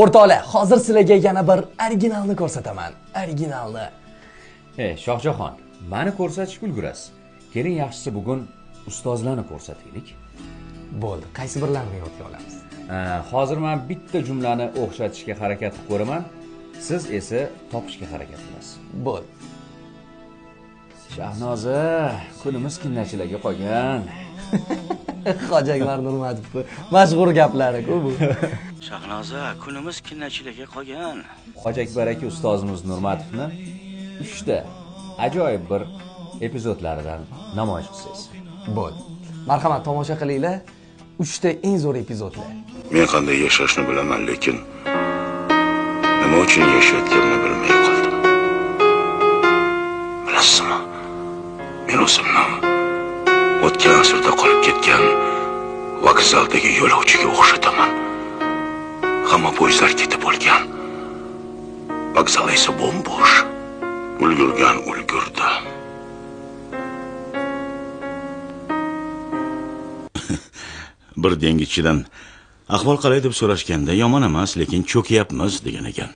O'rtoqlar, hozir sizlarga yana bir originalni ko'rsataman. Originalni. Shohjahon, meni ko'rsatishga ulgurasiz. Keling, yaxshisi bugun ustozlarni ko'rsataylik. Bo'ldi, qaysi birlarini yodga olamiz? Hozir men bitta jumlani o'xshatishga harakat qilib ko'raman. Siz esa topishga harakat qilasiz. Bo'ldi. Shahnoza, kunimiz kinnachilarga qolgan. Xo'jaklar Nurmatovni mashhur gaplari-ku bu. Shahnoza, kunimiz kinnachilarga qolgan. Xo'jakbar aka ustozimiz Nurmatovni 3 ta ajoyib bir epizodlaridan namoyish qilsangiz. Bo'ldi. Marhamat, tomosha qilinglar. 3 ta eng zo'r epizodlar. Men qanday yashashni bilaman, lekin nima uchun yashayotganimni bilmay qoldim. Bilasizmi? Men o'zimni o'tgan asrda qolib ketgan vokzaldagi yo'lovchiga o'xshataman. Hamma poyezdlar ketib bo'lgan. Vokzal esa bo'm-bo'sh. Ulgurgan ulgurdi. Bir dengizchidan ahvol qalay deb so'rashganda yomon emas, lekin cho'kyapmiz degan ekan.